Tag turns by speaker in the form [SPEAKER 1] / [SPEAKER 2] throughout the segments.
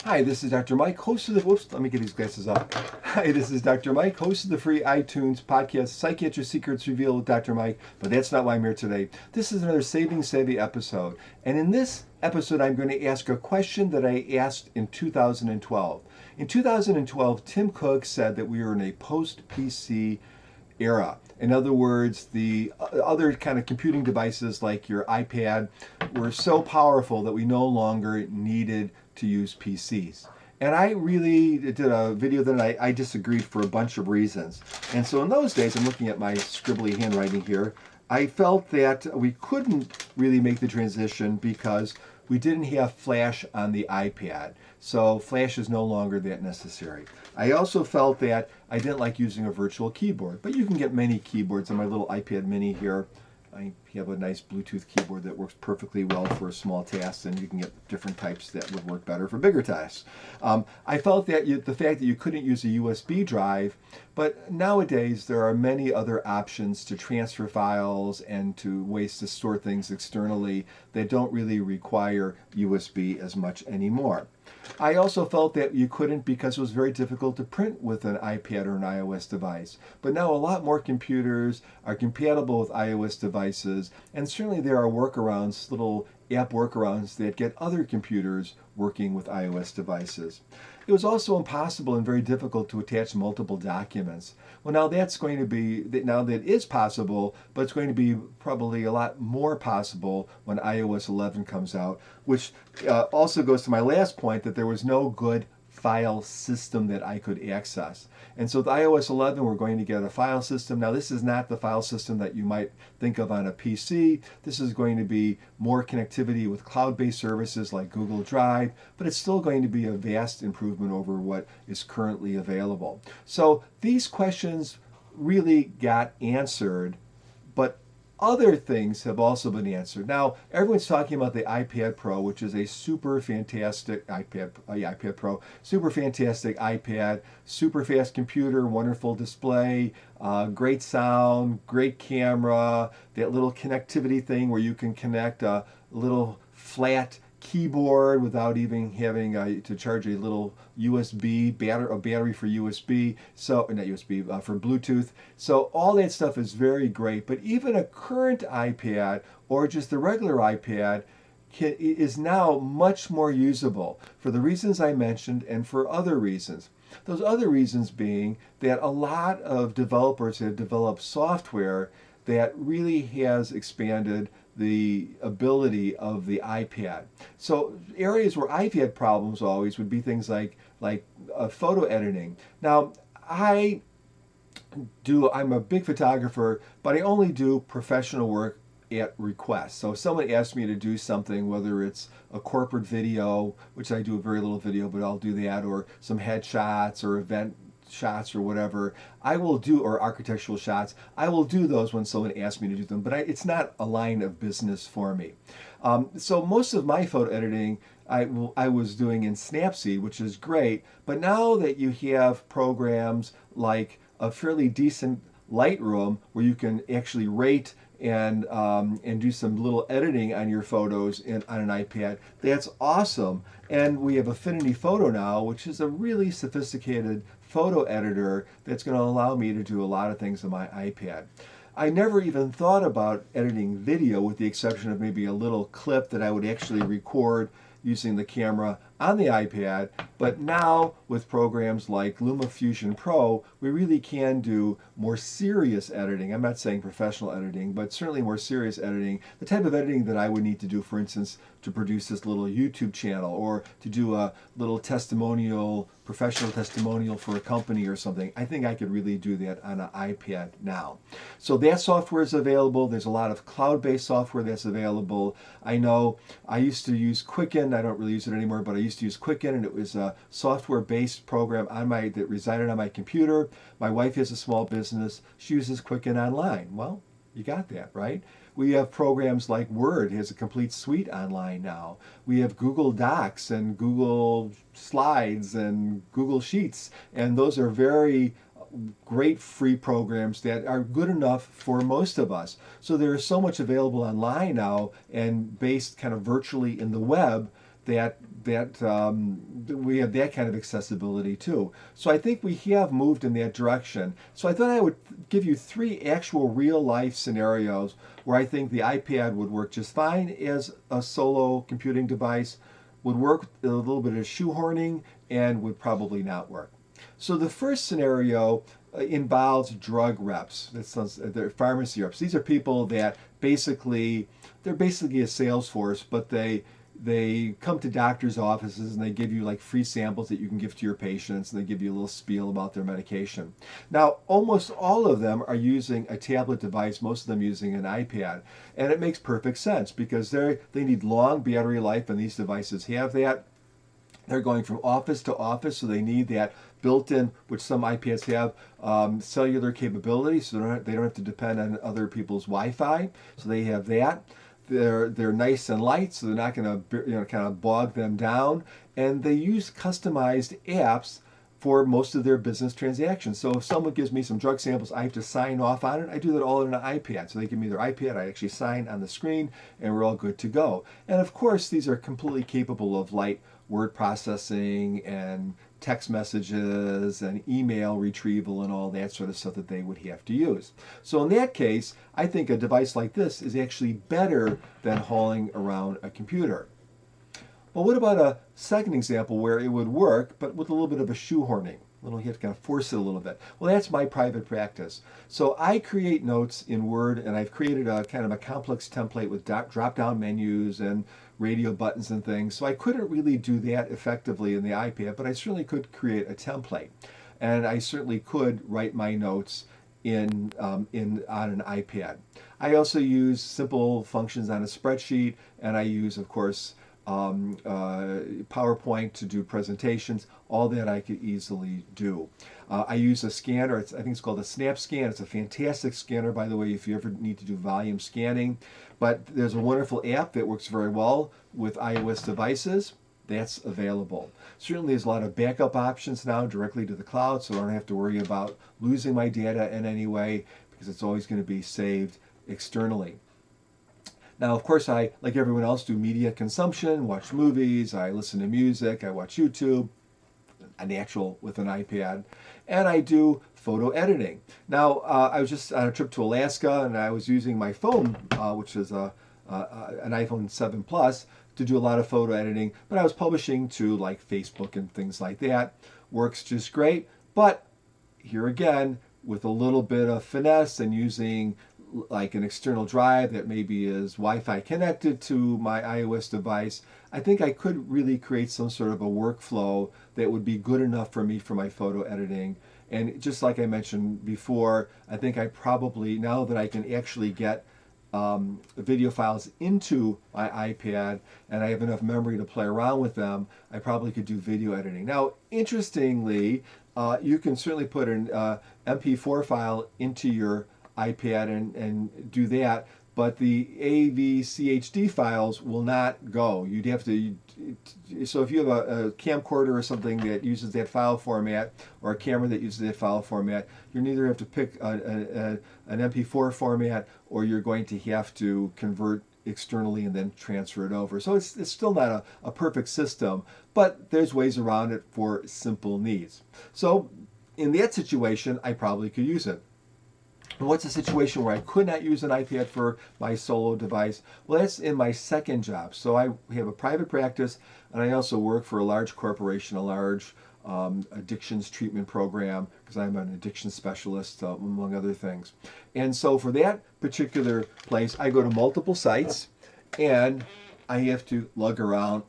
[SPEAKER 1] Hi, this is Dr. Mike, host of the, whoops, let me get these glasses off. Hi, this is Dr. Mike, host of the free iTunes podcast, Psychiatric Secrets Revealed with Dr. Mike, but that's not why I'm here today. This is another Saving Savvy episode, and in this episode, I'm going to ask a question that I asked in 2012. In 2012, Tim Cook said that we were in a post-PC era. In other words, the other kind of computing devices like your iPad were so powerful that we no longer needed to use PCs. And I really did a video that I disagreed for a bunch of reasons. And so in those days, I'm looking at my scribbly handwriting here, I felt that we couldn't really make the transition because we didn't have Flash on the iPad. So Flash is no longer that necessary. I also felt that I didn't like using a virtual keyboard, but you can get many keyboards on my little iPad mini here. I have a nice Bluetooth keyboard that works perfectly well for small tasks, and you can get different types that would work better for bigger tasks. I felt that the fact that you couldn't use a USB drive, but nowadays there are many other options to transfer files and to ways to store things externally that don't really require USB as much anymore. I also felt that you couldn't because it was very difficult to print with an iPad or an iOS device. But now a lot more computers are compatible with iOS devices, and certainly there are workarounds, little app workarounds that get other computers working with iOS devices. It was also impossible and very difficult to attach multiple documents. Well, now that's going to be, now that is possible, but it's going to be probably a lot more possible when iOS 11 comes out, which also goes to my last point that there was no good file system that I could access. And so with iOS 11, we're going to get a file system. Now, this is not the file system that you might think of on a PC. This is going to be more connectivity with cloud-based services like Google Drive, but it's still going to be a vast improvement over what is currently available. So these questions really got answered, but other things have also been answered. Now, everyone's talking about the iPad Pro, which is a super fantastic iPad Pro, super fantastic iPad, super fast computer, wonderful display, great sound, great camera, that little connectivity thing where you can connect a little flat keyboard without even having to charge a little USB a battery for USB, so not USB for Bluetooth. So all that stuff is very great. But even a current iPad or just the regular iPad is now much more usable for the reasons I mentioned and for other reasons. Those other reasons being that a lot of developers have developed software that really has expanded the ability of the iPad. So areas where I've had problems always would be things like photo editing. Now, I'm a big photographer, but I only do professional work at request. So if someone asks me to do something, whether it's a corporate video, which I do a very little video, but I'll do that, or some headshots or event shots or whatever, I will do, or architectural shots, I will do those when someone asks me to do them, but it's not a line of business for me. So most of my photo editing I was doing in Snapseed, which is great, but now that you have programs like a fairly decent Lightroom where you can actually rate and do some little editing on your photos on an iPad, that's awesome. And we have Affinity Photo now, which is a really sophisticated photo editor that's going to allow me to do a lot of things on my iPad. I never even thought about editing video with the exception of maybe a little clip that I would actually record using the camera on the iPad, but now with programs like LumaFusion Pro, we really can do more serious editing. I'm not saying professional editing, but certainly more serious editing. The type of editing that I would need to do, for instance, to produce this little YouTube channel or to do a little testimonial, professional testimonial for a company or something. I think I could really do that on an iPad now. So that software is available. There's a lot of cloud-based software that's available. I know I used to use Quicken. I don't really use it anymore, but I used to use Quicken, and it was a software-based program that resided on my computer. My wife has a small business. She uses Quicken online. Well, you got that, right? We have programs like Word has a complete suite online now. We have Google Docs and Google Slides and Google Sheets, and those are very great free programs that are good enough for most of us. So there is so much available online now and based kind of virtually in the web we have that kind of accessibility too. So I think we have moved in that direction. So I thought I would give you 3 actual real life scenarios where I think the iPad would work just fine as a solo computing device, would work a little bit of shoehorning, and would probably not work. So the first scenario involves drug reps. They're pharmacy reps. These are people that they're basically a sales force, but they come to doctors' offices and they give you like free samples that you can give to your patients, and they give you a little spiel about their medication. Now, almost all of them are using a tablet device, most of them using an iPad, and it makes perfect sense because they need long battery life, and these devices have that. They're going from office to office, so they need that built-in, which some iPads have, cellular capability, so they don't have to depend on other people's Wi-Fi. So they have that. They're nice and light, so they're not going to kind of bog them down. And they use customized apps for most of their business transactions. So if someone gives me some drug samples, I have to sign off on it. I do that all in an iPad. So they give me their iPad, I actually sign on the screen, and we're all good to go. And of course, these are completely capable of light word processing and text messages and email retrieval and all that sort of stuff that they would have to use. So in that case, I think a device like this is actually better than hauling around a computer. Well, what about a second example where it would work, but with a little bit of a shoehorning? You have to kind of force it a little bit. Well, that's my private practice. So I create notes in Word, and I've created a kind of a complex template with drop-down menus and radio buttons and things. So I couldn't really do that effectively in the iPad, but I certainly could create a template. And I certainly could write my notes on an iPad. I also use simple functions on a spreadsheet, and I use, of course, PowerPoint to do presentations. All that I could easily do. I use a scanner. I think it's called a SnapScan. It's a fantastic scanner, by the way, if you ever need to do volume scanning. But there's a wonderful app that works very well with iOS devices. That's available. Certainly there's a lot of backup options now directly to the cloud, so I don't have to worry about losing my data in any way because it's always going to be saved externally. Now, of course, I, like everyone else, do media consumption, watch movies, I listen to music, I watch YouTube, a natural with an iPad, and I do photo editing. Now, I was just on a trip to Alaska, and I was using my phone, which is an iPhone 7 Plus, to do a lot of photo editing, but I was publishing to like Facebook and things like that. Works just great, but here again, with a little bit of finesse and using like an external drive that maybe is Wi-Fi connected to my iOS device, I think I could really create some sort of a workflow that would be good enough for me for my photo editing. And just like I mentioned before, I think I probably, now that I can actually get video files into my iPad and I have enough memory to play around with them, I probably could do video editing. Now, interestingly, you can certainly put an MP4 file into your iPad and do that, but the AVCHD files will not go. You'd have to, so if you have a camcorder or something that uses that file format, or a camera that uses that file format, you either have to pick an MP4 format, or you're going to have to convert externally and then transfer it over. So it's still not a perfect system, but there's ways around it for simple needs. So in that situation, I probably could use it. And what's a situation where I could not use an iPad for my solo device? Well, that's in my second job. So I have a private practice, and I also work for a large corporation, a large addictions treatment program, because I'm an addiction specialist, among other things. And so for that particular place, I go to multiple sites, and I have to lug around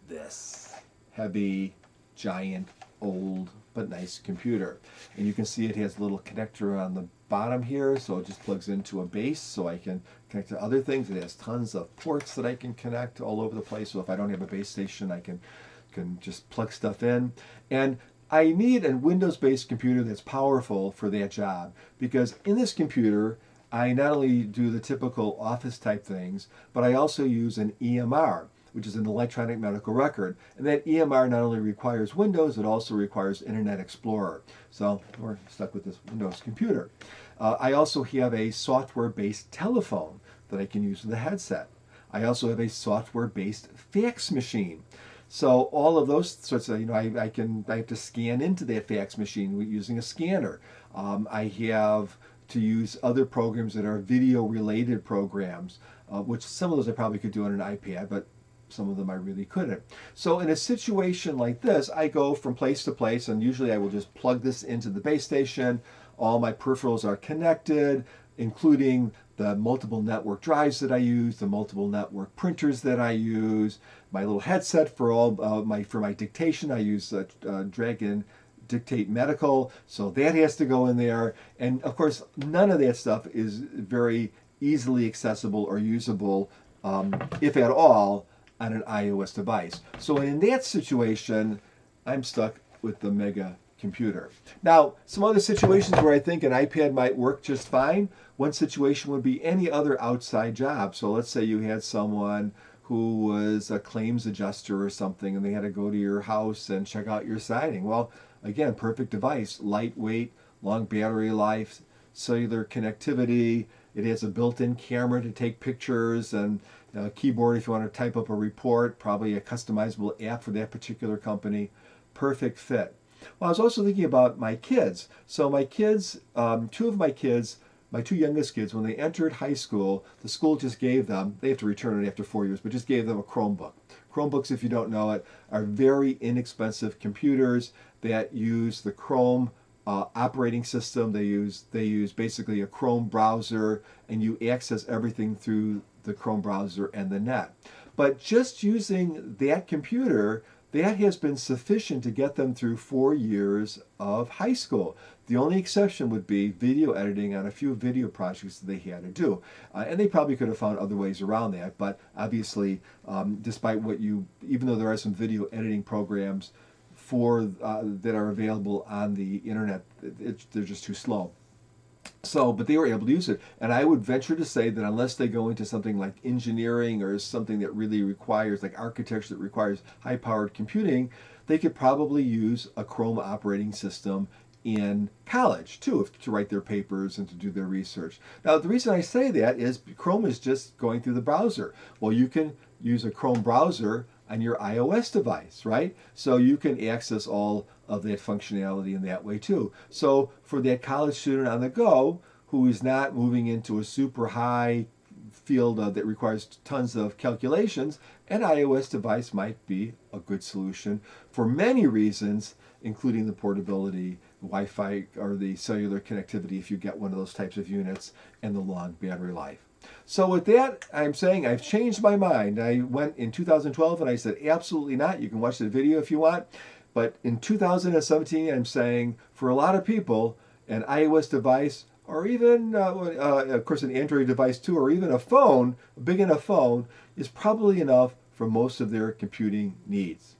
[SPEAKER 1] this heavy, giant, old, but nice computer. And you can see it has a little connector on the bottom here, so it just plugs into a base so I can connect to other things. It has tons of ports that I can connect all over the place, so if I don't have a base station, I can just plug stuff in. And I need a Windows-based computer that's powerful for that job, because in this computer, I not only do the typical office type things, but I also use an EMR, which is an electronic medical record. And that EMR not only requires Windows, it also requires Internet Explorer. So we're stuck with this Windows computer. I also have a software-based telephone that I can use with a headset. I also have a software-based fax machine. So all of those sorts of, I have to scan into that fax machine using a scanner. I have to use other programs that are video-related programs, which some of those I probably could do on an iPad, but some of them I really couldn't. So in a situation like this, I go from place to place, and usually I will just plug this into the base station. All my peripherals are connected, including the multiple network drives that I use, the multiple network printers that I use, my little headset for all my dictation. I use Dragon Dictate Medical, so that has to go in there. And of course, none of that stuff is very easily accessible or usable, if at all, on an iOS device. So in that situation, I'm stuck with the mega computer. Now, some other situations where I think an iPad might work just fine. One situation would be any other outside job. So let's say you had someone who was a claims adjuster or something, and they had to go to your house and check out your siding. Well, again, perfect device, lightweight, long battery life, cellular connectivity. It has a built-in camera to take pictures, and a keyboard if you want to type up a report, probably a customizable app for that particular company. Perfect fit. Well, I was also thinking about my kids. So my kids, two of my kids, my two youngest kids, when they entered high school, the school just gave them, they have to return it after 4 years, but just gave them a Chromebook. Chromebooks, if you don't know it, are very inexpensive computers that use the Chrome operating system. They use basically a Chrome browser, and you access everything through the Chrome browser and the net. But just using that computer, that has been sufficient to get them through 4 years of high school. The only exception would be video editing on a few video projects that they had to do. And they probably could have found other ways around that, but obviously, despite even though there are some video editing programs that are available on the internet, they're just too slow. So, but they were able to use it. And I would venture to say that unless they go into something like engineering or something that really requires, like architecture that requires high-powered computing, they could probably use a Chrome operating system in college too, to write their papers and to do their research. Now, the reason I say that is Chrome is just going through the browser. Well, you can use a Chrome browser on your iOS device, right? So you can access all of that functionality in that way too. So for that college student on the go who is not moving into a super high field that requires tons of calculations, an iOS device might be a good solution for many reasons, including the portability, Wi-Fi, or the cellular connectivity if you get one of those types of units, and the long battery life. So with that, I'm saying I've changed my mind. I went in 2012 and I said, absolutely not. You can watch the video if you want. But in 2017, I'm saying for a lot of people, an iOS device, or even, of course, an Android device too, or even a phone, a big enough phone, is probably enough for most of their computing needs.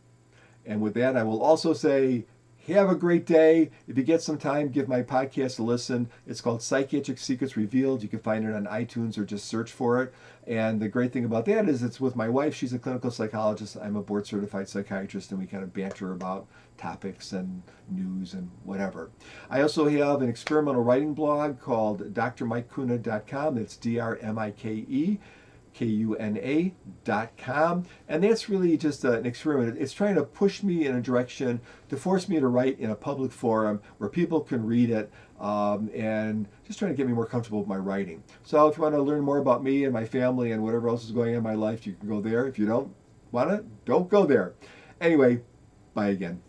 [SPEAKER 1] And with that, I will also say, have a great day. If you get some time, give my podcast a listen. It's called Psychiatric Secrets Revealed. You can find it on iTunes or just search for it. And the great thing about that is it's with my wife. She's a clinical psychologist. I'm a board certified psychiatrist, and we kind of banter about topics and news and whatever. I also have an experimental writing blog called drmikekuna.com. It's DRMIKEKUNA.com, and that's really just an experiment. It's trying to push me in a direction to force me to write in a public forum where people can read it, and just trying to get me more comfortable with my writing. So if you want to learn more about me and my family and whatever else is going on in my life, you can go there. If you don't want to, don't go there. Anyway, bye again.